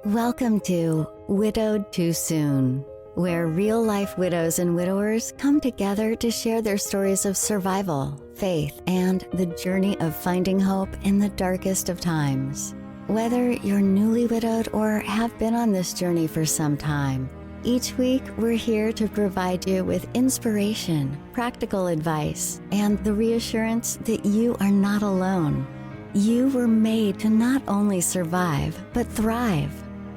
Welcome to Widowed Too Soon, where real-life widows and widowers come together to share their stories of survival, faith, and the journey of finding hope in the darkest of times. Whether you're newly widowed or have been on this journey for some time, each week we're here to provide you with inspiration, practical advice, and the reassurance that you are not alone. You were made to not only survive, but thrive.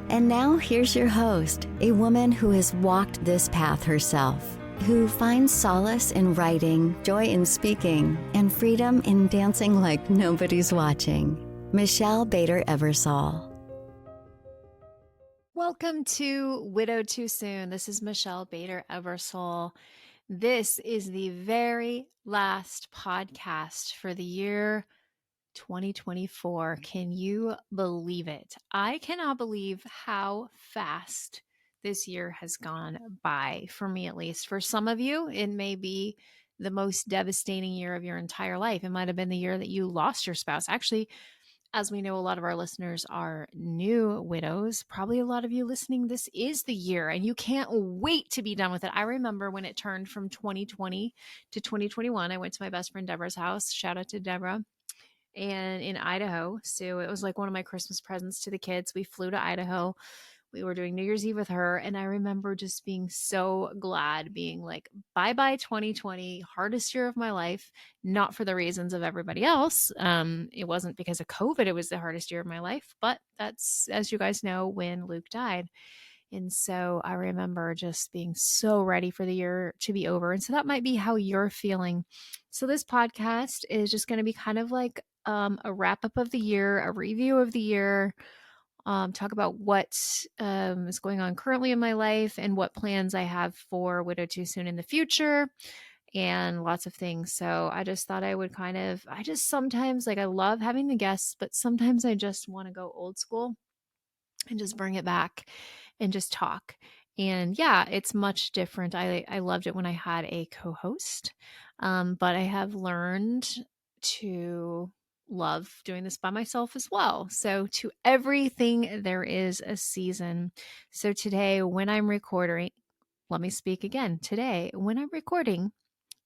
And now here's your host, a woman who has walked this path herself, who finds solace in writing, joy in speaking, and freedom in dancing like nobody's watching. Michelle Bader Ebersole. Welcome to Widowed Too Soon. This is Michelle Bader Ebersole. This is the very last podcast for the year 2024. Can you believe it? I cannot believe how fast this year has gone by, for me at least. For some of you, it may be the most devastating year of your entire life. It might have been the year that you lost your spouse. Actually, as we know, a lot of our listeners are new widows. Probably a lot of you listening, this is the year and you can't wait to be done with it. I remember when it turned from 2020 to 2021, I went to my best friend Deborah's house. Shout out to Deborah. And in Idaho. So it was like one of my Christmas presents to the kids. We flew to Idaho. We were doing New Year's Eve with her. And I remember just being so glad, being like, bye-bye 2020, hardest year of my life, not for the reasons of everybody else. It wasn't because of COVID. It was the hardest year of my life. But that's, as you guys know, when Luke died. And so I remember just being so ready for the year to be over. And so that might be how you're feeling. So this podcast is just going to be kind of like a wrap up of the year, a review of the year, talk about what is going on currently in my life and what plans I have for Widow Too Soon in the future and lots of things. So I just thought I would I just sometimes I love having the guests, but sometimes I just want to go old school and just bring it back and just talk. And yeah, it's much different. I loved it when I had a co-host, but I have learned to love doing this by myself as well. So to everything, there is a season. So today, when I'm recording, let me speak again. Today, when I'm recording,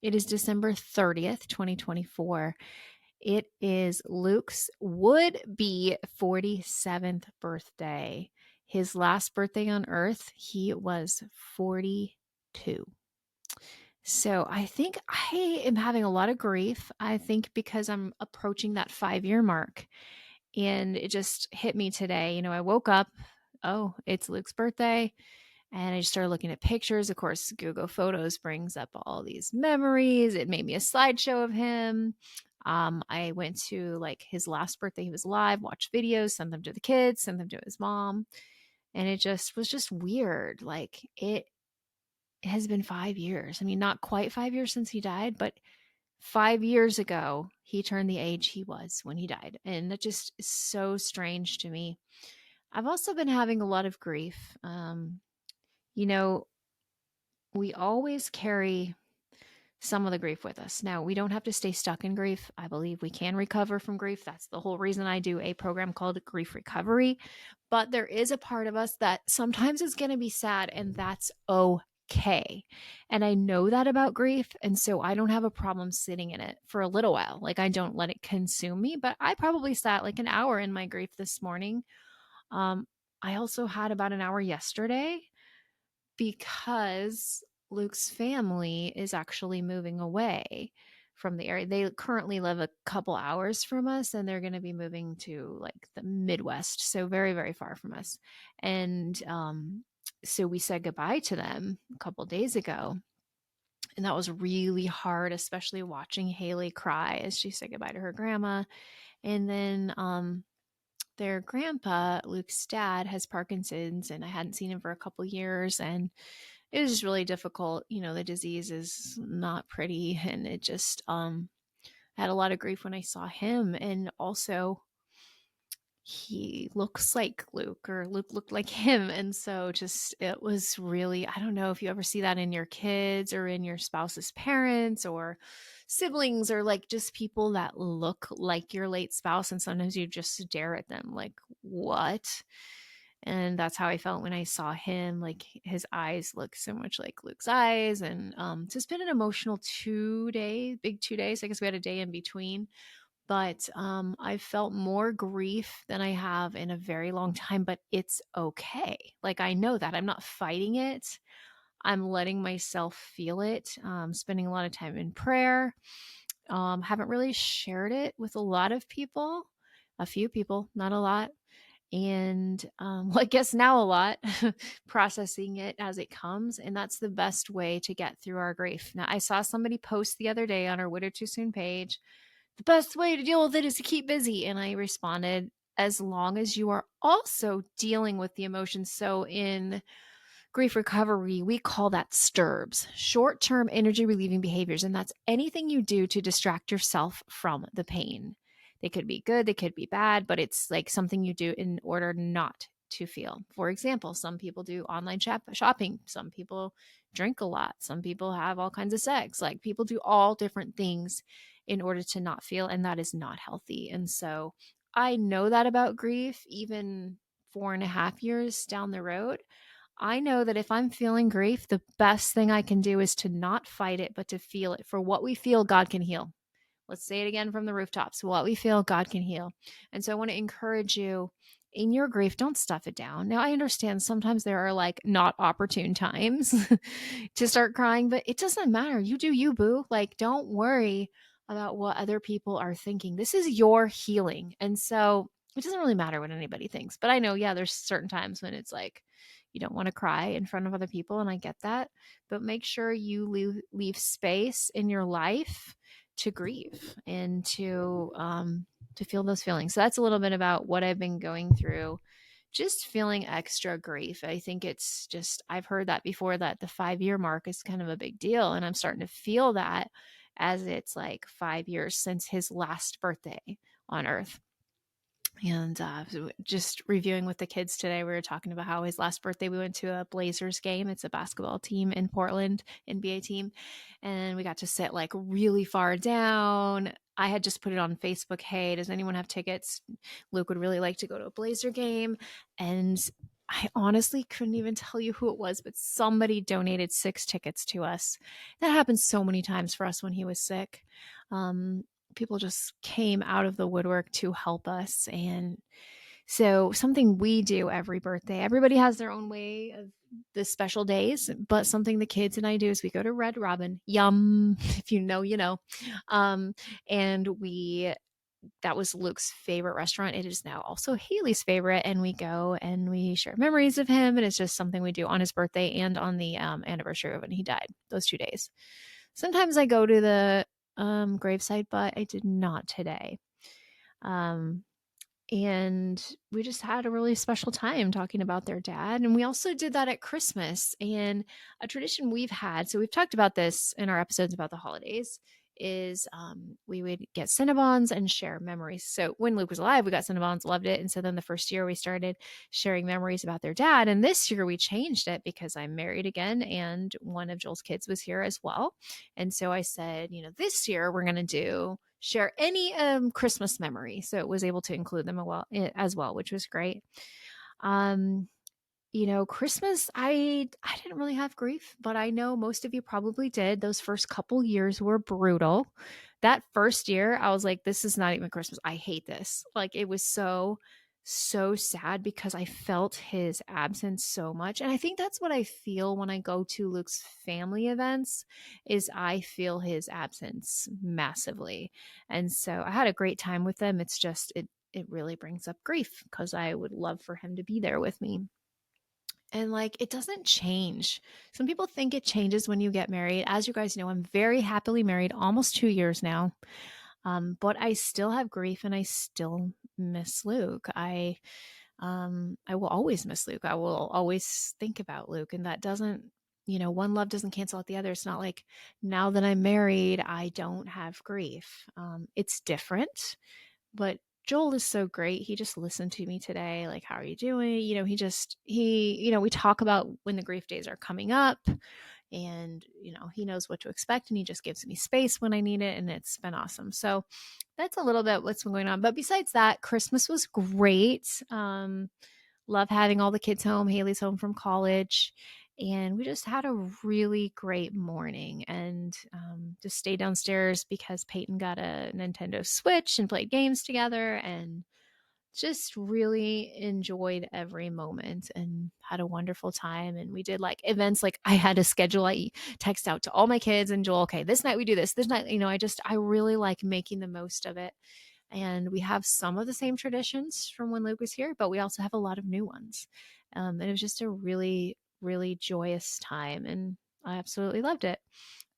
it is December 30th, 2024. It is Luke's would be 47th birthday. His last birthday on earth, he was 42. So I think I am having a lot of grief. I think because I'm approaching that 5-year mark. And it just hit me today. I woke up, oh, it's Luke's birthday. And I just started looking at pictures. Of course, Google Photos brings up all these memories. It made me a slideshow of him. I went to his last birthday, he was alive, watched videos, sent them to the kids, sent them to his mom. And it just was just weird. It has been 5 years. I mean, not quite 5 years since he died, but 5 years ago, he turned the age he was when he died. And that just is so strange to me. I've also been having a lot of grief. You know, we always carry some of the grief with us. Now, we don't have to stay stuck in grief. I believe we can recover from grief. That's the whole reason I do a program called Grief Recovery. But there is a part of us that sometimes is going to be sad, and that's okay. And I know that about grief. And so I don't have a problem sitting in it for a little while. I don't let it consume me, but I probably sat an hour in my grief this morning. I also had about an hour yesterday because Luke's family is actually moving away from the area. They currently live a couple hours from us and they're going to be moving to the Midwest. So very, very far from us. And so we said goodbye to them a couple days ago. And that was really hard, especially watching Haley cry as she said goodbye to her grandma. And then their grandpa, Luke's dad, has Parkinson's, and I hadn't seen him for a couple years. And it was just really difficult. The disease is not pretty. And it just, I had a lot of grief when I saw him. And also, he looks like Luke, or Luke looked like him. And so it was really, I don't know if you ever see that in your kids or in your spouse's parents or siblings, or just people that look like your late spouse. And sometimes you just stare at them like, what? And that's how I felt when I saw him. Like his eyes look so much like Luke's eyes. And it's just been an emotional 2 days, big 2 days. I guess we had a day in between. But I felt more grief than I have in a very long time, but it's okay. Like I know that I'm not fighting it. I'm letting myself feel it. Spending a lot of time in prayer. Haven't really shared it with a lot of people, a few people, not a lot. And well, I guess now a lot, processing it as it comes. And that's the best way to get through our grief. Now, I saw somebody post the other day on our Widow Too Soon page, the best way to deal with it is to keep busy. And I responded, as long as you are also dealing with the emotions. So in grief recovery, we call that STIRBs, short term energy relieving behaviors. And that's anything you do to distract yourself from the pain. They could be good, they could be bad, but it's like something you do in order not to feel. For example, some people do online shopping, some people drink a lot, some people have all kinds of sex. Like people do all different things in order to not feel, and that is not healthy. And so I know that about grief, even 4.5 years down the road. I know that if I'm feeling grief, the best thing I can do is to not fight it, but to feel it. For what we feel, God can heal. Let's say it again from the rooftops. What we feel, God can heal. And so I want to encourage you in your grief, don't stuff it down. Now, I understand sometimes there are like not opportune times to start crying, but it doesn't matter. You do you, boo. Like, don't worry about what other people are thinking. This is your healing. And so it doesn't really matter what anybody thinks. But I know, yeah, there's certain times when it's like, you don't want to cry in front of other people, and I get that. But make sure you leave space in your life to grieve and to feel those feelings. So that's a little bit about what I've been going through, just feeling extra grief. I think it's just, I've heard that before, that the 5 year mark is kind of a big deal. And I'm starting to feel that as it's like 5 years since his last birthday on earth. And just reviewing with the kids today, we were talking about how his last birthday, we went to a Blazers game. It's a basketball team in Portland, NBA team. And we got to sit like really far down. I had just put it on Facebook. Hey, does anyone have tickets? Luke would really like to go to a Blazer game. And I honestly couldn't even tell you who it was, but somebody donated 6 tickets to us. That happened so many times for us when he was sick. People just came out of the woodwork to help us. And so something we do every birthday, everybody has their own way of the special days, but something the kids and I do is we go to Red Robin. Yum. If you know, you know. And that was Luke's favorite restaurant. It is now also Haley's favorite. And we go and we share memories of him. And it's just something we do on his birthday and on the anniversary of when he died, those 2 days. Sometimes I go to the gravesite, but I did not today. And we just had a really special time talking about their dad. And we also did that at Christmas. And a tradition we've had, so we've talked about this in our episodes about the holidays, is we would get Cinnabons and share memories. So when Luke was alive, we got Cinnabons, loved it. And so then the first year we started sharing memories about their dad. And this year we changed it because I'm married again and one of Joel's kids was here as well. And so I said, this year we're going to share any Christmas memory. So it was able to include them as well, which was great. Christmas, I didn't really have grief, but I know most of you probably did. Those first couple years were brutal. That first year, I was like, this is not even Christmas. I hate this. Like, it was so sad because I felt his absence so much. And I think that's what I feel when I go to Luke's family events, is I feel his absence massively. And so I had a great time with them. It's just, it really brings up grief because I would love for him to be there with me. And like, it doesn't change. Some people think it changes when you get married. As you guys know, I'm very happily married, almost 2 years now. But I still have grief and I still miss Luke. I will always miss Luke. I will always think about Luke. And that doesn't, one love doesn't cancel out the other. It's not like now that I'm married, I don't have grief. It's different, but Joel is so great. He just listened to me today. Like, how are you doing? We talk about when the grief days are coming up and, he knows what to expect and he just gives me space when I need it. And it's been awesome. So that's a little bit what's been going on. But besides that, Christmas was great. Love having all the kids home. Haley's home from college. And we just had a really great morning and just stayed downstairs because Peyton got a Nintendo Switch and played games together, and just really enjoyed every moment and had a wonderful time. And we did like events, like I had a schedule. I text out to all my kids and Joel, okay, this night we do this night, I really like making the most of it. And we have some of the same traditions from when Luke was here, but we also have a lot of new ones. And it was just a really, really joyous time. And I absolutely loved it.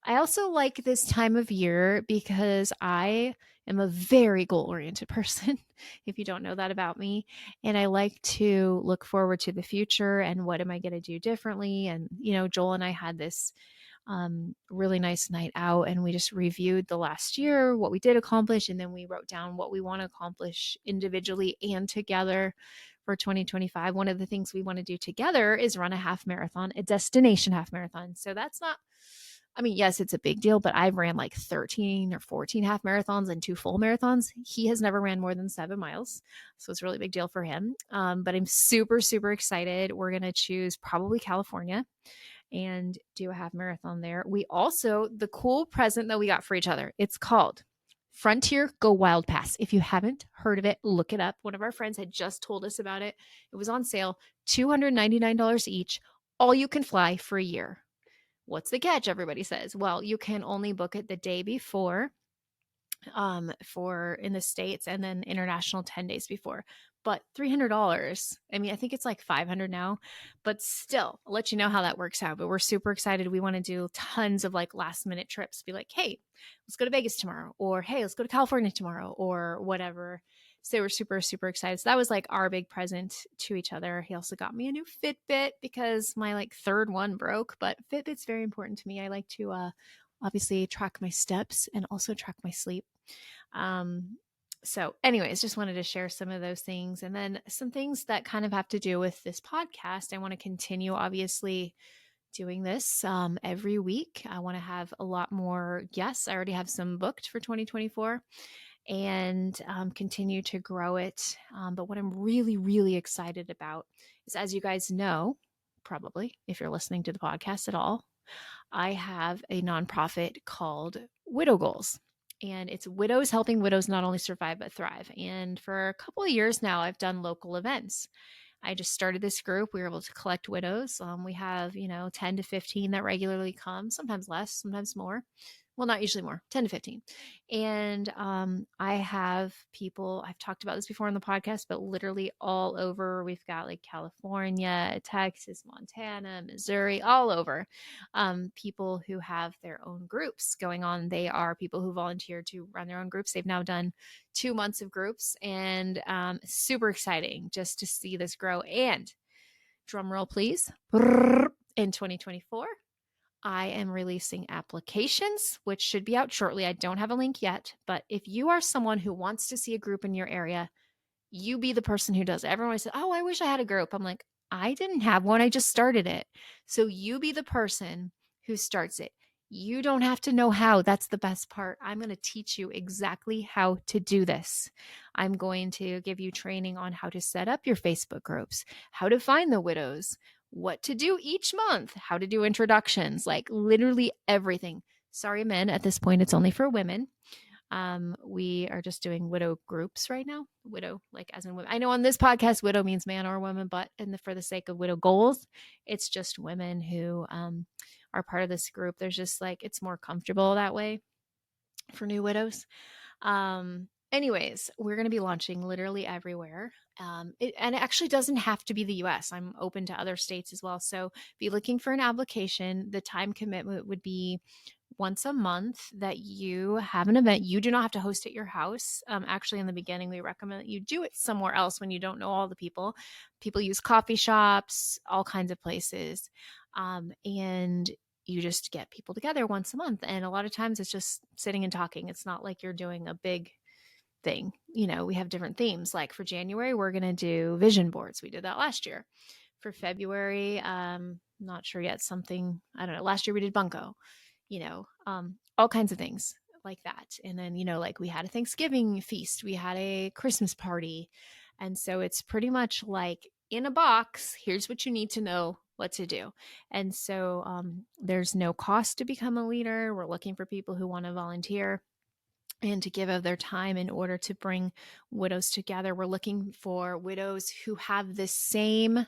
I also like this time of year because I am a very goal oriented person, if you don't know that about me. And I like to look forward to the future and what am I going to do differently. And, Joel and I had this really nice night out, and we just reviewed the last year, what we did accomplish, and then we wrote down what we want to accomplish individually and together for 2025. One of the things we want to do together is run a half marathon, a destination half marathon. So that's not, yes, it's a big deal, but I've ran like 13 or 14 half marathons and 2 full marathons. He has never ran more than 7 miles. So it's a really big deal for him. But I'm super, super excited. We're going to choose probably California and do a half marathon there. We also, the cool present that we got for each other, it's called Frontier Go Wild Pass. If you haven't heard of it, look it up. One of our friends had just told us about it. It was on sale, $299 each, all you can fly for a year. What's the catch? Everybody says, well, you can only book it the day before for in the States, and then international 10 days before. But $300, I think it's like $500 now, but still, I'll let you know how that works out. But we're super excited. We want to do tons of like last minute trips. Be like, hey, let's go to Vegas tomorrow, or hey, let's go to California tomorrow, or whatever. So we're super, super excited. So that was like our big present to each other. He also got me a new Fitbit because my like third one broke, but Fitbit's very important to me. I like to obviously track my steps and also track my sleep. So anyways, just wanted to share some of those things, and then some things that kind of have to do with this podcast. I want to continue, obviously, doing this every week. I want to have a lot more guests. I already have some booked for 2024, and continue to grow it. But what I'm really, really excited about is, as you guys know, probably if you're listening to the podcast at all, I have a nonprofit called Widow Goals. And it's widows helping widows not only survive, but thrive. And for a couple of years now, I've done local events. I just started this group. We were able to collect widows. We have, 10 to 15 that regularly come, sometimes less, sometimes more. Well, not usually more, 10 to 15. And I have people, I've talked about this before on the podcast, but literally all over. We've got like California, Texas, Montana, Missouri, all over. People who have their own groups going on. They are people who volunteer to run their own groups. They've now done 2 months of groups, and super exciting just to see this grow. And drum roll, please. In 2024, I am releasing applications, which should be out shortly. I don't have a link yet, but if you are someone who wants to see a group in your area, you be the person who does it. Everyone says, oh, I wish I had a group. I'm like, I didn't have one. I just started it. So you be the person who starts it. You don't have to know how. That's the best part. I'm going to teach you exactly how to do this. I'm going to give you training on how to set up your Facebook groups, how to find the widows, what to do each month, how to do introductions, like literally everything. Sorry, men, at this point, it's only for women. We are just doing widow groups right now. Widow, like as in women. I know on this podcast, widow means man or woman, but for the sake of widow goals, it's just women who are part of this group. There's just like, it's more comfortable that way for new widows. Anyways, we're going to be launching literally everywhere. And it actually doesn't have to be the US. I'm open to other states as well. So be looking for an application. The time commitment would be once a month that you have an event. You do not have to host at your house. Actually, in the beginning, we recommend that you do it somewhere else when you don't know all the people. People use coffee shops, all kinds of places. And you just get people together once a month. And a lot of times it's just sitting and talking. It's not like you're doing a big thing. We have different themes. Like for January, we're going to do vision boards. We did that last year. For February, not sure yet, something, I don't know. Last year we did bunko, all kinds of things like that. And then, like we had a Thanksgiving feast, we had a Christmas party. And so it's pretty much like in a box, here's what you need to know what to do. And so there's no cost to become a leader. We're looking for people who want to volunteer and to give of their time in order to bring widows together. We're looking for widows who have the same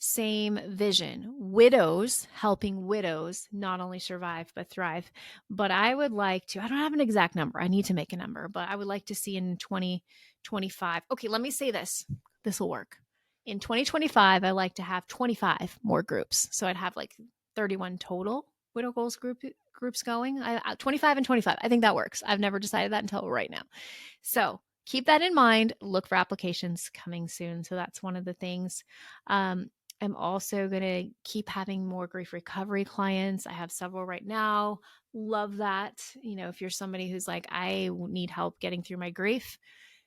vision. Widows helping widows not only survive but thrive. But I would like to, I don't have an exact number. I need to make a number, but I would like to see in 2025. Okay, let me say this. This will work. In 2025, I like to have 25 more groups. So I'd have like 31 total widow goals groups going. 25 and 25. I think that works. I've never decided that until right now. So keep that in mind. Look for applications coming soon. So that's one of the things. I'm also going to keep having more grief recovery clients. I have several right now. Love that. You know, if you're somebody who's like, I need help getting through my grief,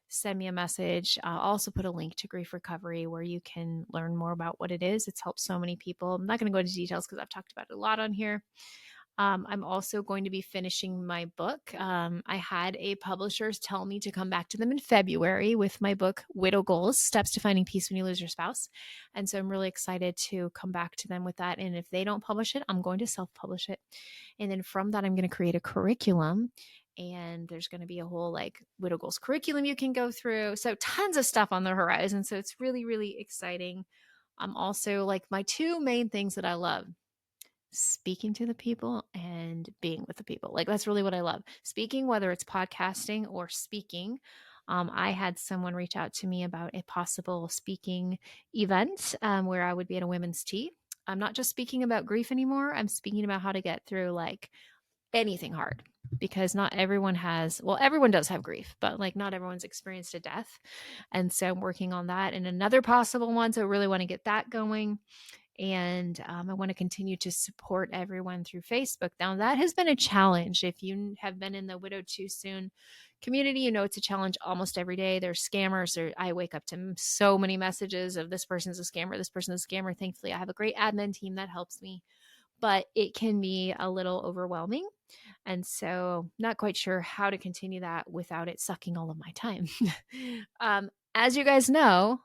send me a message. I'll also put a link to grief recovery where you can learn more about what it is. It's helped so many people. I'm not going to go into details because I've talked about it a lot on here. I'm also going to be finishing my book. I had a publisher tell me to come back to them in February with my book, Widow Goals, Steps to Finding Peace When You Lose Your Spouse. And so I'm really excited to come back to them with that. And if they don't publish it, I'm going to self-publish it. And then from that, I'm going to create a curriculum. And there's going to be a whole like Widow Goals curriculum you can go through. So tons of stuff on the horizon. So it's really, really exciting. I'm also like my two main things that I love: speaking to the people and being with the people. Like that's really what I love. Speaking, whether it's podcasting or speaking. I had someone reach out to me about a possible speaking event where I would be at a women's tea. I'm not just speaking about grief anymore. I'm speaking about how to get through like anything hard, because not everyone has, well, everyone does have grief, but like not everyone's experienced a death. And so I'm working on that and another possible one. So I really want to get that going. And I want to continue to support everyone through Facebook. Now, that has been a challenge. If you have been in the Widow Too Soon community, you know it's a challenge almost every day. There's scammers. I wake up to so many messages of this person's a scammer, this person's a scammer. Thankfully, I have a great admin team that helps me, but it can be a little overwhelming. And so, not quite sure how to continue that without it sucking all of my time. As you guys know,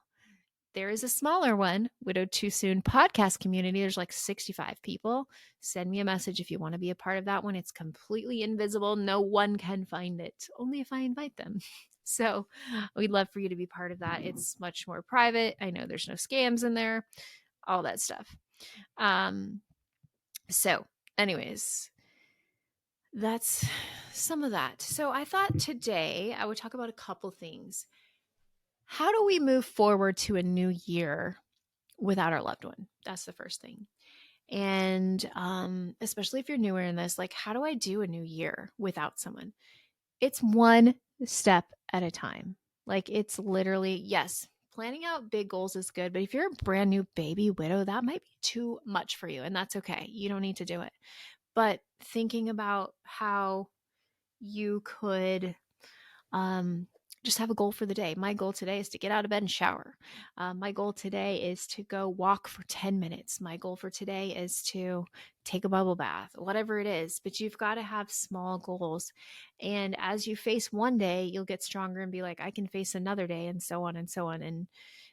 there is a smaller one, Widow Too Soon podcast community. There's like 65 people. Send me a message if you want to be a part of that one. It's completely invisible. No one can find it, only if I invite them. So we'd love for you to be part of that. It's much more private. I know there's no scams in there, all that stuff. So anyways, that's some of that. So I thought today I would talk about a couple things. How do we move forward to a new year without our loved one? That's the first thing. And especially if you're newer in this, like, how do I do a new year without someone? It's one step at a time. Like, it's literally, yes, planning out big goals is good, but if you're a brand new baby widow, that might be too much for you, and that's okay. You don't need to do it. But thinking about how you could just have a goal for the day. My goal today is to get out of bed and shower. My goal today is to go walk for 10 minutes. My goal for today is to take a bubble bath, whatever it is. But you've got to have small goals. And as you face one day, you'll get stronger and be like, I can face another day, and so on and so on. And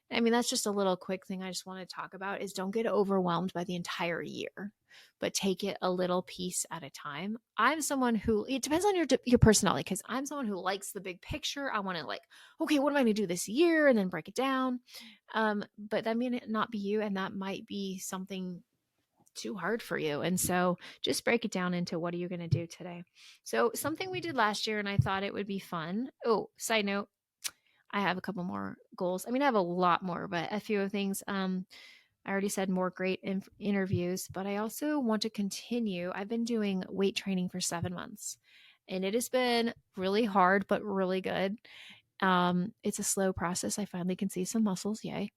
I mean, that's just a little quick thing I just want to talk about is don't get overwhelmed by the entire year, but take it a little piece at a time. I'm someone who, it depends on your personality, because I'm someone who likes the big picture. I want to like, okay, what am I going to do this year? And then break it down. But that may not be you, and that might be something too hard for you. And so just break it down into what are you going to do today? So something we did last year, and I thought it would be fun. Oh, side note, I have a couple more goals. I mean, I have a lot more, but a few of things. I already said more great interviews, but I also want to continue. I've been doing weight training for 7 months, and it has been really hard, but really good. It's a slow process. I finally can see some muscles. Yay.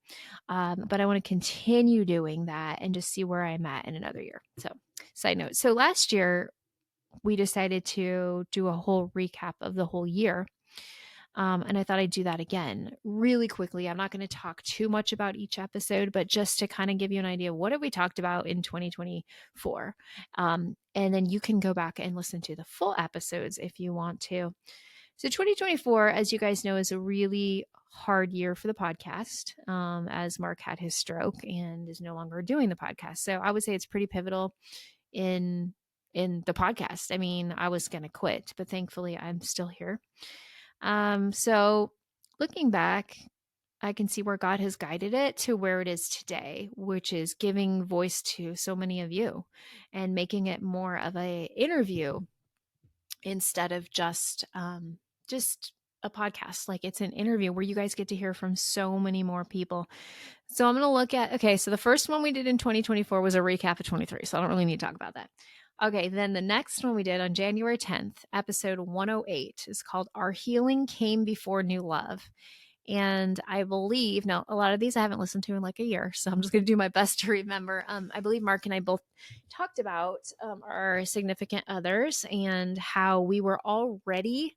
But I want to continue doing that and just see where I'm at in another year. So side note. So last year we decided to do a whole recap of the whole year. And I thought I'd do that again really quickly. I'm not going to talk too much about each episode, but just to kind of give you an idea of what have we talked about in 2024. And then you can go back and listen to the full episodes if you want to. So 2024, as you guys know, is a really hard year for the podcast, as Mark had his stroke and is no longer doing the podcast. So I would say it's pretty pivotal in the podcast. I mean, I was going to quit, but thankfully I'm still here. So looking back, I can see where God has guided it to where it is today, which is giving voice to so many of you and making it more of a interview instead of just a podcast. Like, it's an interview where you guys get to hear from so many more people. So I'm going to look at, okay, so the first one we did in 2024 was a recap of 23. So I don't really need to talk about that. Okay, then the next one we did on January 10th, episode 108, is called Our Healing Came Before New Love. And I believe, now a lot of these I haven't listened to in like a year, so I'm just going to do my best to remember. I believe Mark and I both talked about our significant others and how we were already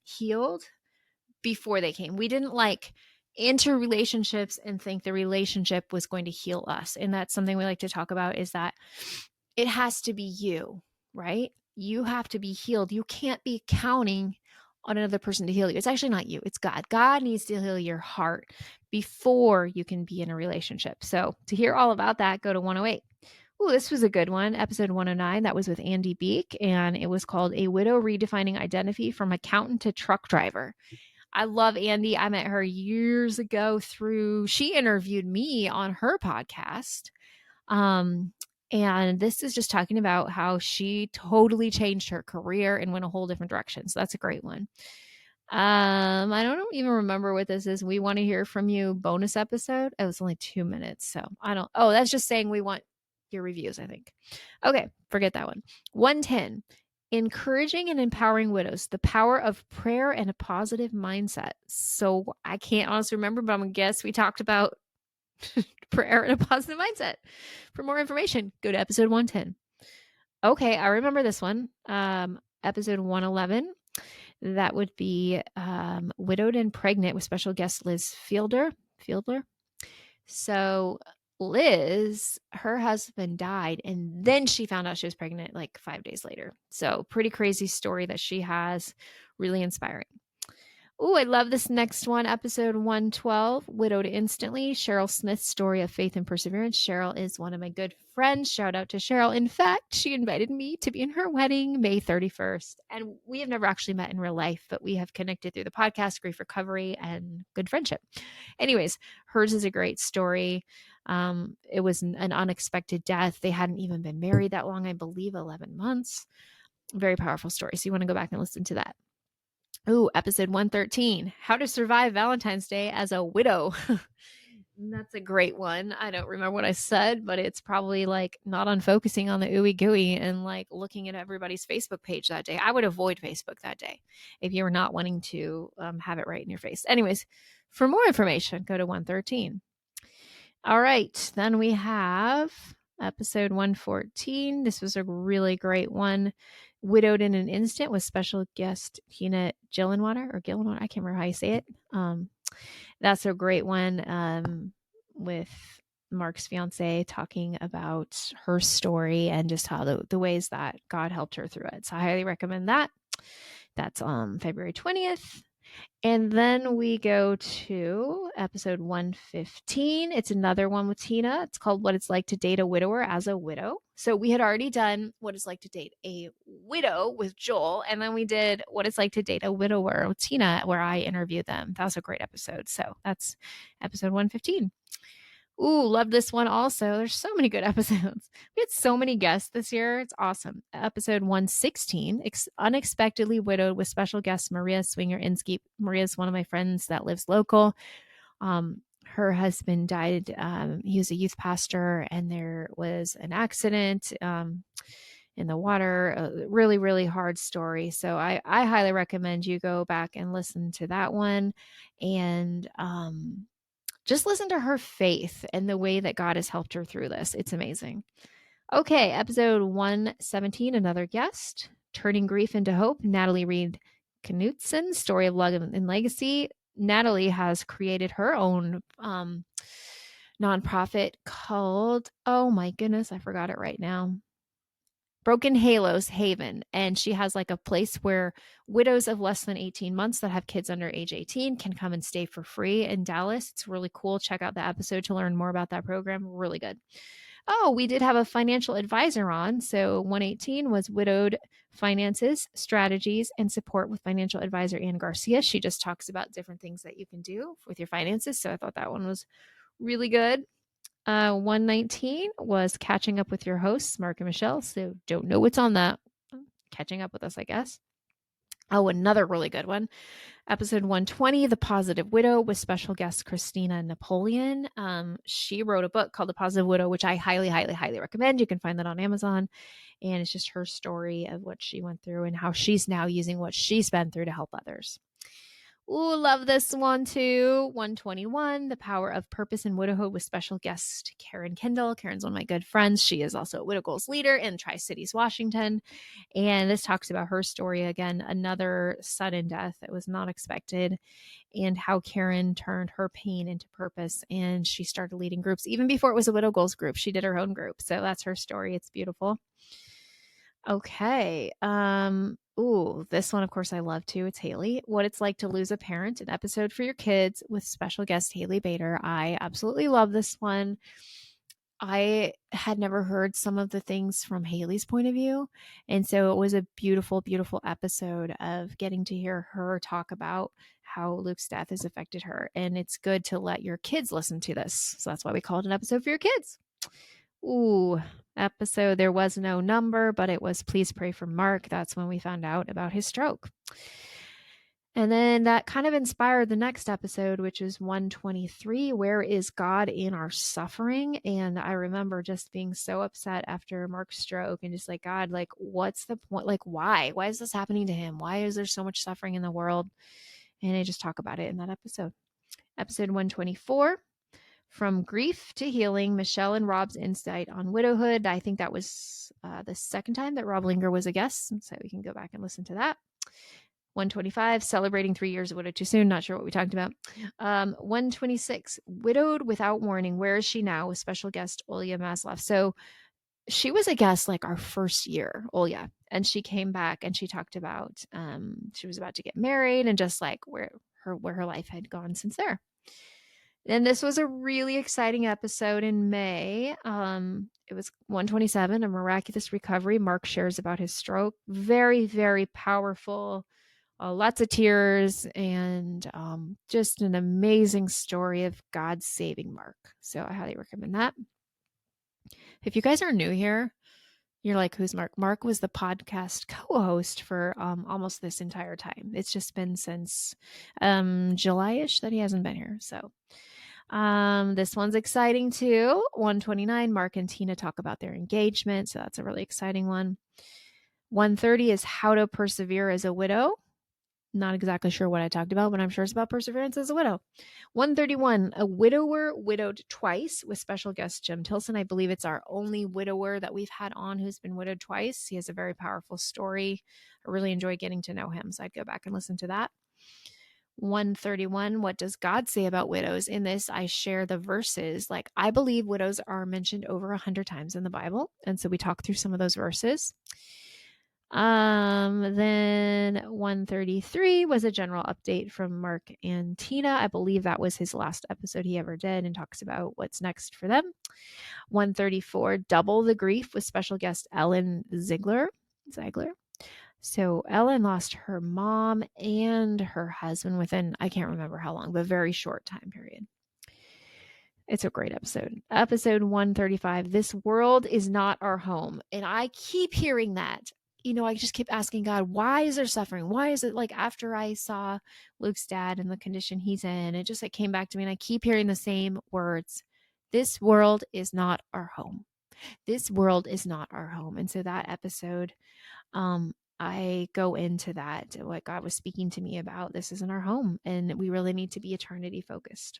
healed before they came. We didn't like enter relationships and think the relationship was going to heal us. And that's something we like to talk about, is that it has to be you, right? You have to be healed. You can't be counting on another person to heal you. It's actually not you, it's God. God needs to heal your heart before you can be in a relationship. So to hear all about that, go to 108. Oh, this was a good one. Episode 109, that was with Andy Beek, and it was called A Widow Redefining Identity from Accountant to Truck Driver. I love Andy. I met her years ago she interviewed me on her podcast. And this is just talking about how she totally changed her career and went a whole different direction. So that's a great one. I don't even remember what this is. We want to hear from you bonus episode. It was only 2 minutes. So that's just saying we want your reviews, I think. Okay, forget that one. 110, encouraging and empowering widows, the power of prayer and a positive mindset. So I can't honestly remember, but I'm going to guess we talked about prayer and a positive mindset. For more information, go to episode 110. Okay, I remember this one. Episode 111. That would be Widowed and Pregnant with special guest Liz Fiedler. So Liz, her husband died, and then she found out she was pregnant like 5 days later. So pretty crazy story that she has. Really inspiring. Oh, I love this next one. Episode 112, Widowed Instantly, Cheryl Smith's story of faith and perseverance. Cheryl is one of my good friends. Shout out to Cheryl. In fact, she invited me to be in her wedding May 31st. And we have never actually met in real life, but we have connected through the podcast, grief recovery, and good friendship. Anyways, hers is a great story. It was an unexpected death. They hadn't even been married that long, I believe 11 months. Very powerful story. So you want to go back and listen to that. Oh, episode 113, How to Survive Valentine's Day as a Widow. That's a great one. I don't remember what I said, but it's probably like not on focusing on the ooey gooey and like looking at everybody's Facebook page that day. I would avoid Facebook that day if you were not wanting to have it right in your face. Anyways, for more information, go to 113. All right, then we have episode 114. This was a really great one. Widowed in an Instant with special guest Tina Gillenwater. I can't remember how you say it. That's a great one with Mark's fiance talking about her story and just how the ways that God helped her through it. So I highly recommend that. That's February 20th. And then we go to episode 115. It's another one with Tina. It's called What It's Like to Date a Widower as a Widow. So we had already done What It's Like to Date a Widow with Joel. And then we did What It's Like to Date a Widower with Tina, where I interviewed them. That was a great episode. So that's episode 115. Ooh, love this one also. There's so many good episodes. We had so many guests this year. It's awesome. Episode 116, Unexpectedly Widowed with special guest Maria Swinger-Inskeep. Maria's one of my friends that lives local. Her husband died. He was a youth pastor, and there was an accident in the water. A really, really hard story. So I highly recommend you go back and listen to that one. And just listen to her faith and the way that God has helped her through this. It's amazing. Okay, episode 117, another guest, Turning Grief into Hope, Natalie Reed Knutson, Story of Love and Legacy. Natalie has created her own nonprofit called, oh my goodness, I forgot it right now. Broken Halos Haven. And she has like a place where widows of less than 18 months that have kids under age 18 can come and stay for free in Dallas. It's really cool. Check out the episode to learn more about that program. Really good. Oh, we did have a financial advisor on. So 118 was widowed finances, strategies, and support with financial advisor Ann Garcia. She just talks about different things that you can do with your finances. So I thought that one was really good. 119 was catching up with your hosts, Mark and Michelle. So don't know what's on that. Catching up with us, I guess. Oh, another really good one. Episode 120, The Positive Widow, with special guest Christina Napoleon. She wrote a book called The Positive Widow, which I highly, highly, highly recommend. You can find that on Amazon. And it's just her story of what she went through and how she's now using what she's been through to help others. Ooh, love this one too. 121, The Power of Purpose in Widowhood, with special guest Karen Kendall. Karen's one of my good friends. She is also a Widow Goals leader in Tri-Cities, Washington. And this talks about her story again, another sudden death that was not expected, and how Karen turned her pain into purpose. And she started leading groups. Even before it was a Widow Goals group, she did her own group. So that's her story. It's beautiful. Okay. Ooh, this one, of course, I love too. It's Haley. What It's Like to Lose a Parent, an episode for your kids, with special guest Haley Bader. I absolutely love this one. I had never heard some of the things from Haley's point of view. And so it was a beautiful, beautiful episode of getting to hear her talk about how Luke's death has affected her. And it's good to let your kids listen to this. So that's why we call it an episode for your kids. Ooh, episode. There was no number, but it was Please Pray for Mark. That's when we found out about his stroke. And then that kind of inspired the next episode, which is 123, Where is God in Our Suffering? And I remember just being so upset after Mark's stroke and just like, God, like, what's the point? Like, why? Why is this happening to him? Why is there so much suffering in the world? And I just talk about it in that episode. Episode 124, From Grief to Healing, Michelle and Rob's insight on widowhood. I think that was the second time that Rob Linger was a guest, so we can go back and listen to that. 125, Celebrating 3 Years of Widow Too Soon. Not sure what we talked about. 126, Widowed Without Warning. Where is she now? With special guest Olya Maslow. So she was a guest like our first year, Olya, and she came back and she talked about she was about to get married and just like where her life had gone since there. And this was a really exciting episode in May. It was 127, A Miraculous Recovery. Mark shares about his stroke. Very, very powerful. Lots of tears and just an amazing story of God saving Mark. So I highly recommend that. If you guys are new here, you're like, who's Mark? Mark was the podcast co-host for almost this entire time. It's just been since July-ish that he hasn't been here. So this one's exciting too. 129, Mark and Tina talk about their engagement. So that's a really exciting one. 130 is How to Persevere as a Widow. Not exactly sure what I talked about, but I'm sure it's about perseverance as a widow. 131, A Widower Widowed Twice, with special guest Jim Tilson. I believe it's our only widower that we've had on who's been widowed twice. He has a very powerful story. I really enjoy getting to know him, so I'd go back and listen to that. 131, What Does God Say About Widows? In this, I share the verses. Like, I believe widows are mentioned over 100 times in the Bible, and so we talk through some of those verses. Then 133 was a general update from Mark and Tina. I believe that was his last episode he ever did, and talks about what's next for them. 134, Double the Grief, with special guest Ellen Ziegler. So Ellen lost her mom and her husband within, I can't remember how long, but very short time period. It's a great episode. Episode 135, This World Is Not Our Home. And I keep hearing that. You know, I just keep asking God, why is there suffering? Why is it like after I saw Luke's dad and the condition he's in, it just like came back to me and I keep hearing the same words. This world is not our home. This world is not our home. And so that episode, I go into that, what God was speaking to me about. This isn't our home and we really need to be eternity focused.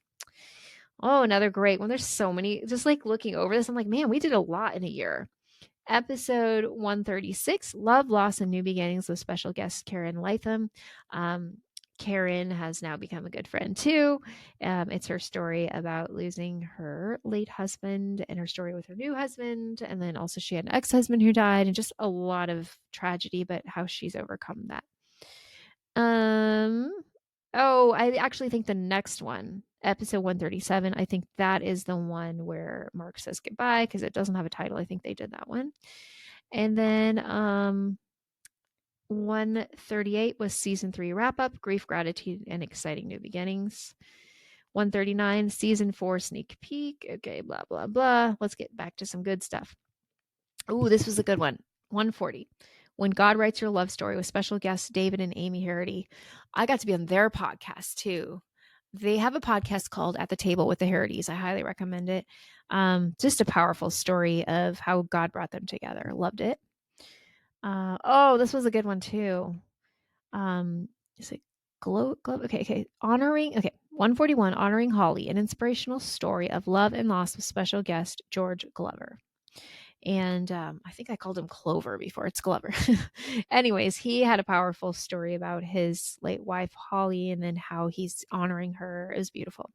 Oh, another great one. There's so many, just like looking over this, I'm like, man, we did a lot in a year. Episode 136, Love, Loss, and New Beginnings, with special guest Karen Latham. Karen has now become a good friend too. It's her story about losing her late husband and her story with her new husband. And then also she had an ex-husband who died and just a lot of tragedy, but how she's overcome that. I actually think the next one, episode 137, I think that is the one where Mark says goodbye because it doesn't have a title. I think they did that one. And then 138 was season 3 wrap up, grief, gratitude, and exciting new beginnings. 139, season 4 sneak peek. Okay, blah, blah, blah. Let's get back to some good stuff. Ooh, this was a good one. 140. When God Writes Your Love Story with special guests David and Amy Harity. I got to be on their podcast too. They have a podcast called At the Table with the Harities. I highly recommend it. Just a powerful story of how God brought them together. Loved it. This was a good one too. Is it Glow? Okay. 141, Honoring Holly, an inspirational story of love and loss with special guest George Glover. And I think I called him Clover before. It's Glover. Anyways, he had a powerful story about his late wife, Holly, and then how he's honoring her. It was beautiful.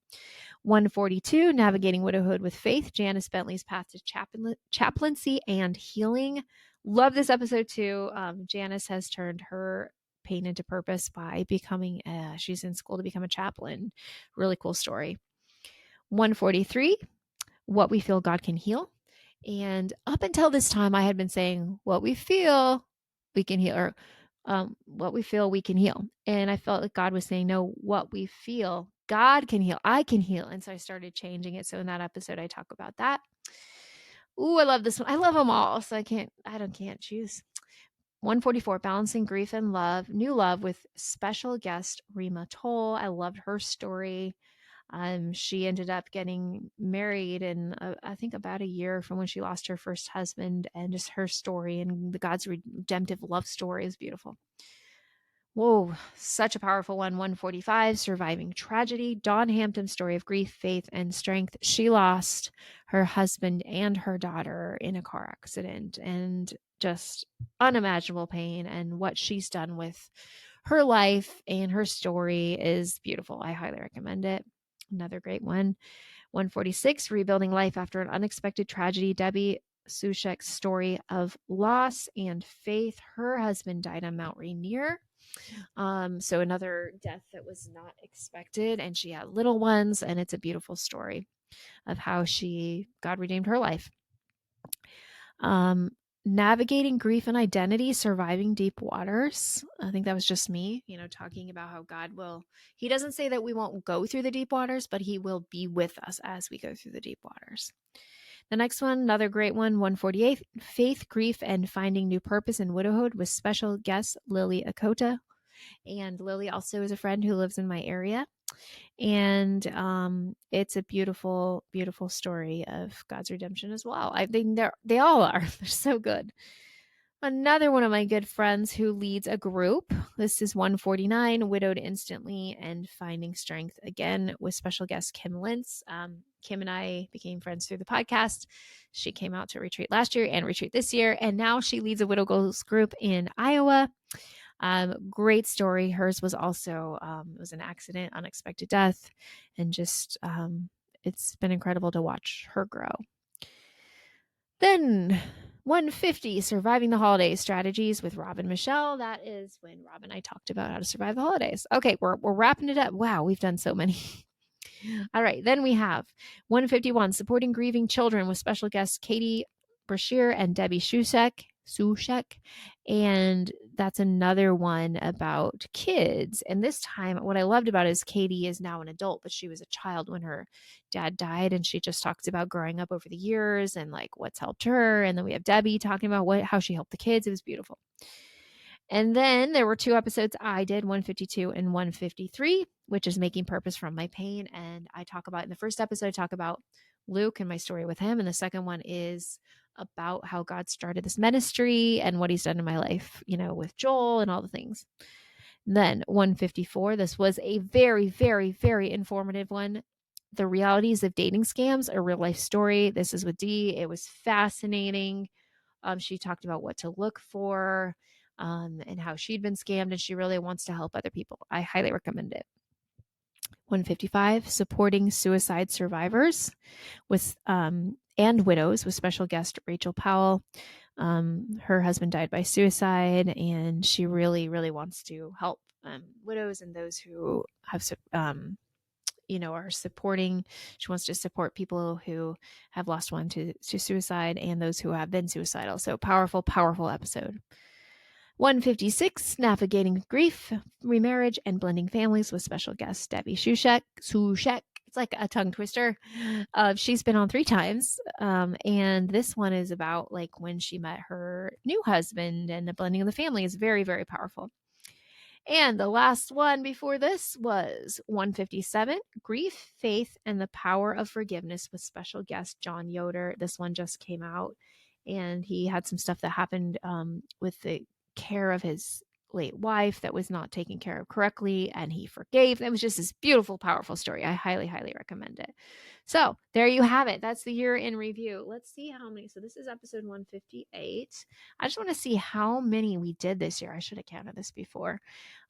142, Navigating Widowhood with Faith, Janice Bentley's path to chaplaincy and healing. Love this episode too. Janice has turned her pain into purpose by becoming, she's in school to become a chaplain. Really cool story. 143, What We Feel God Can Heal. And up until this time, I had been saying, what we feel, we can heal, or what we feel, we can heal. And I felt like God was saying, no, what we feel, God can heal, I can heal. And so I started changing it. So in that episode, I talk about that. Ooh, I love this one. I love them all. So I can't choose. 144, Balancing Grief and Love, New Love with special guest Rima Toll. I loved her story. She ended up getting married in, I think, about a year from when she lost her first husband, and just her story and the God's redemptive love story is beautiful. Whoa, such a powerful one. 145, Surviving Tragedy, Dawn Hampton's story of grief, faith, and strength. She lost her husband and her daughter in a car accident, and just unimaginable pain, and what she's done with her life and her story is beautiful. I highly recommend it. Another great one. 146, Rebuilding Life After an Unexpected Tragedy, Debbie Sushek's story of loss and faith. Her husband died on Mount Rainier. So another death that was not expected, and she had little ones, and it's a beautiful story of how God redeemed her life. Navigating Grief and Identity, Surviving Deep Waters. I think that was just me, talking about how God he doesn't say that we won't go through the deep waters, but he will be with us as we go through the deep waters. The next one, another great one, 148, Faith, Grief, and Finding New Purpose in Widowhood with special guest Lily Akota. And Lily also is a friend who lives in my area. And it's a beautiful, beautiful story of God's redemption as well. I think they all are. They're so good. Another one of my good friends who leads a group. This is 149, Widowed Instantly and Finding Strength Again with special guest Kim Lentz. Kim and I became friends through the podcast. She came out to retreat last year and retreat this year. And now she leads a Widow Goals group in Iowa. Great story. Hers was also, it was an accident, unexpected death, and just, it's been incredible to watch her grow. Then 150, Surviving the Holidays Strategies with Rob and Michelle. That is when Rob and I talked about how to survive the holidays. Okay, we're wrapping it up. Wow, we've done so many. All right, then we have 151, Supporting Grieving Children with special guests Katie Brashear and Debbie Sushek. And that's another one about kids. And this time, what I loved about it is Katie is now an adult, but she was a child when her dad died. And she just talks about growing up over the years and like what's helped her. And then we have Debbie talking about how she helped the kids. It was beautiful. And then there were 2 episodes I did, 152 and 153, which is Making Purpose from My Pain. And I talk about, in the first episode, I talk about Luke and my story with him. And the second one is about how God started this ministry and what he's done in my life, with Joel and all the things. Then 154, this was a very, very, very informative one. The Realities of Dating Scams, a real life story. This is with Dee. It was fascinating. She talked about what to look for. and how she'd been scammed and she really wants to help other people. I highly recommend it. 155, supporting suicide survivors with and widows, with special guest Rachel Powell. Her husband died by suicide, and she really, really wants to help widows and those who have are supporting. She wants to support people who have lost one to suicide and those who have been suicidal. So powerful, powerful episode. 156, navigating grief, remarriage, and blending families, with special guest Debbie Shushek. It's like a tongue twister. She's been on 3 times. And this one is about like when she met her new husband, and the blending of the family is very, very powerful. And the last one before this was 157, Grief, Faith, and the Power of Forgiveness, with special guest John Yoder. This one just came out, and he had some stuff that happened with the care of his late wife that was not taken care of correctly, and he forgave. It was just this beautiful, powerful story. I highly, highly recommend it. So there you have it. That's the year in review. Let's see how many. So this is episode 158. I just want to see how many we did this year. I should have counted this before.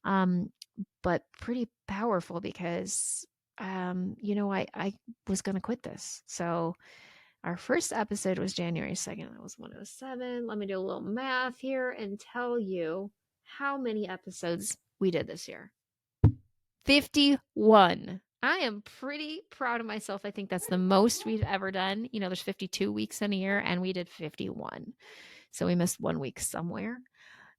But pretty powerful because, I was going to quit this. So our first episode was January 2nd. That was 107. Let me do a little math here and tell you how many episodes we did this year. 51. I am pretty proud of myself. I think that's the most we've ever done. There's 52 weeks in a year, and we did 51. So we missed 1 week somewhere.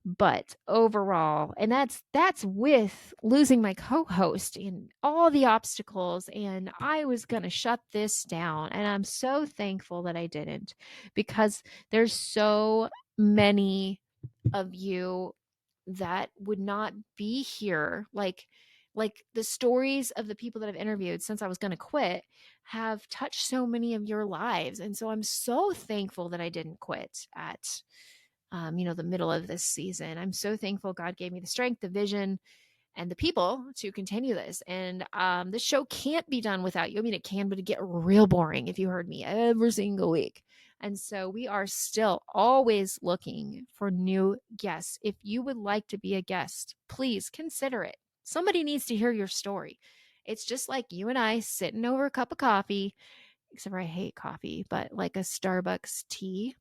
But overall, and that's with losing my co-host and all the obstacles, and I was going to shut this down, and I'm so thankful that I didn't, because there's so many of you that would not be here. Like the stories of the people that I've interviewed since I was going to quit have touched so many of your lives. And so I'm so thankful that I didn't quit at the middle of this season. I'm so thankful God gave me the strength, the vision, and the people to continue this. And this show can't be done without you. I mean, it can, but it'd get real boring if you heard me every single week. And so we are still always looking for new guests. If you would like to be a guest, please consider it. Somebody needs to hear your story. It's just like you and I sitting over a cup of coffee, except for I hate coffee, but like a Starbucks tea.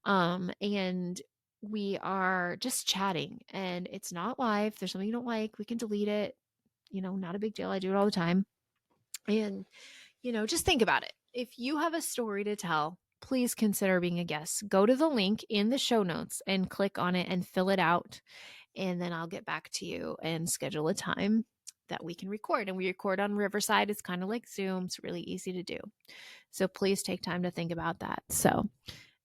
And we are just chatting, and it's not live. If there's something you don't like, we can delete it. Not a big deal. I do it all the time. And, just think about it. If you have a story to tell, please consider being a guest. Go to the link in the show notes and click on it and fill it out. And then I'll get back to you and schedule a time that we can record. And we record on Riverside. It's kind of like Zoom. It's really easy to do. So please take time to think about that. So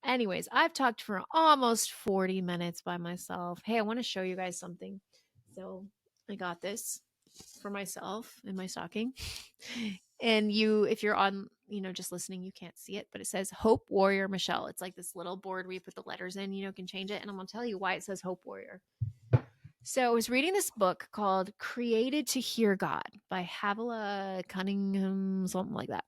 anyways, I've talked for almost 40 minutes by myself. Hey, I want to show you guys something. So I got this for myself in my stocking. And if you're on, just listening, you can't see it, but it says Hope Warrior Michelle. It's like this little board where you put the letters in, can change it. And I'm going to tell you why it says Hope Warrior. So I was reading this book called Created to Hear God by Havilah Cunningham, something like that.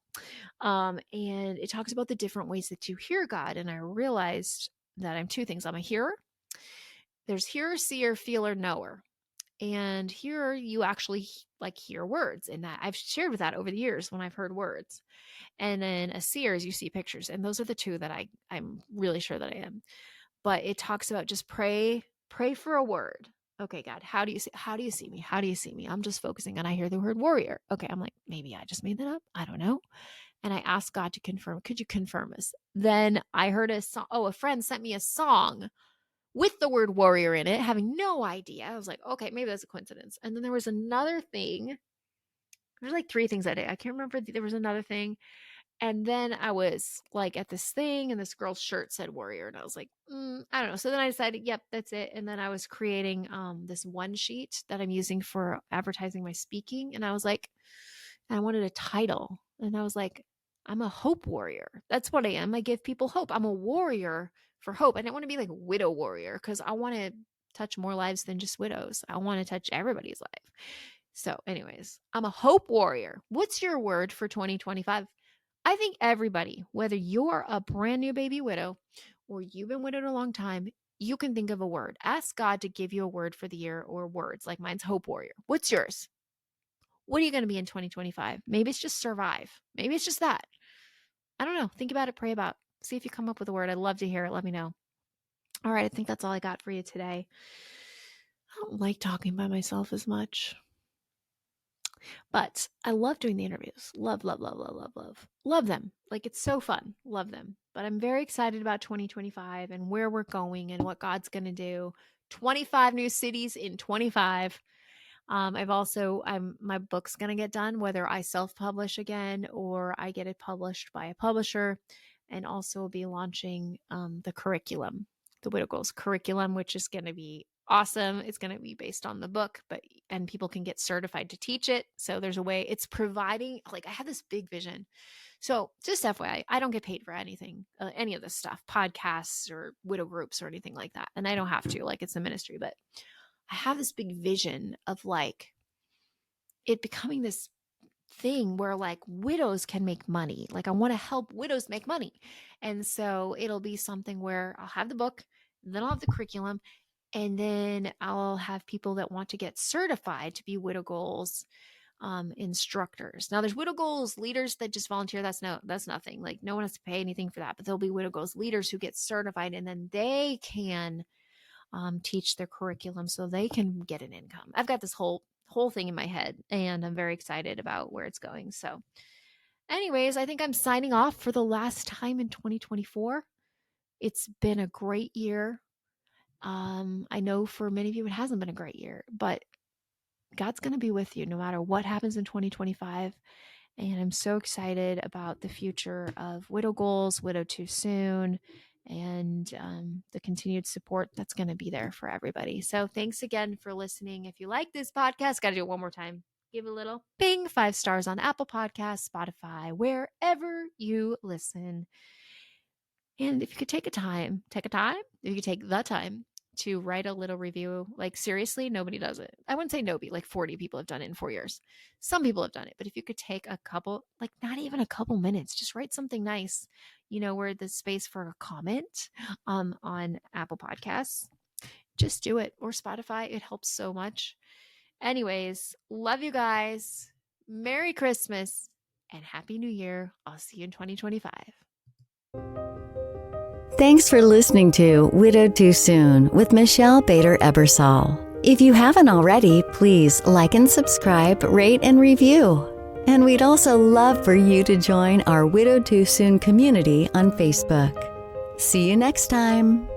And it talks about the different ways that you hear God. And I realized that I'm 2 things. I'm a hearer. There's hearer, seer, feeler, knower. And here you actually hear words, and that I've shared with that over the years when I've heard words. And then a seer is you see pictures. And those are the 2 that I'm really sure that I am. But it talks about just pray for a word. Okay, God, how do you see me? How do you see me? I'm just focusing on, I hear the word warrior. Okay, I'm like, maybe I just made that up. I don't know. And I asked God to confirm. Could you confirm us? Then I heard a song. Oh, a friend sent me a song with the word warrior in it, having no idea. I was like, okay, maybe that's a coincidence. And then there was another thing. There's like 3 things that day. I can't remember. There was another thing. And then I was like at this thing, and this girl's shirt said warrior. And I was like, I don't know. So then I decided, yep, that's it. And then I was creating this one sheet that I'm using for advertising my speaking. And I was like, I wanted a title. And I was like, I'm a hope warrior. That's what I am. I give people hope. I'm a warrior for hope. I didn't want to be like widow warrior, because I want to touch more lives than just widows. I want to touch everybody's life. So anyways, I'm a hope warrior. What's your word for 2025? I think everybody, whether you're a brand new baby widow or you've been widowed a long time, you can think of a word. Ask God to give you a word for the year, or words. Like mine's Hope Warrior. What's yours? What are you going to be in 2025? Maybe it's just survive. Maybe it's just that. I don't know. Think about it, pray about it. See if you come up with a word. I'd love to hear it. Let me know. All right, I think that's all I got for you today. I don't like talking by myself as much, but I love doing the interviews. Love, love, love, love, love, love. Love them. Like, it's so fun. Love them. But I'm very excited about 2025 and where we're going and what God's going to do. 25 new cities in 25. My book's going to get done, whether I self-publish again or I get it published by a publisher, and also will be launching the curriculum, the Widow Goals curriculum, which is going to be awesome. It's going to be based on the book, and people can get certified to teach it. So there's a way it's providing, like, I have this big vision. So just FYI, I don't get paid for anything, any of this stuff, podcasts or widow groups or anything like that. And I don't have to, like, it's a ministry, but I have this big vision of like it becoming this thing where like widows can make money. Like I want to help widows make money. And so it'll be something where I'll have the book, then I'll have the curriculum, and then I'll have people that want to get certified to be Widow Goals instructors. Now there's Widow Goals leaders that just volunteer. That's nothing. Like no one has to pay anything for that, but there'll be Widow Goals leaders who get certified, and then they can teach their curriculum so they can get an income. I've got this whole thing in my head, and I'm very excited about where it's going. So anyways, I think I'm signing off for the last time in 2024. It's been a great year. I know for many of you it hasn't been a great year, but God's going to be with you no matter what happens in 2025. And I'm so excited about the future of Widow Goals, Widow Too Soon, and the continued support that's going to be there for everybody. So thanks again for listening. If you like this podcast, got to do it one more time. Give it a little ping, 5 stars on Apple Podcasts, Spotify, wherever you listen. And if you could take the time to write a little review, like seriously, nobody does it. I wouldn't say nobody, like 40 people have done it in 4 years. Some people have done it, but if you could take a couple, like not even a couple minutes, just write something nice, where there's space for a comment on Apple Podcasts, just do it, or Spotify. It helps so much. Anyways, love you guys. Merry Christmas and Happy New Year. I'll see you in 2025. Thanks for listening to Widowed Too Soon with Michelle Bader Ebersole. If you haven't already, please like and subscribe, rate and review. And we'd also love for you to join our Widowed Too Soon community on Facebook. See you next time.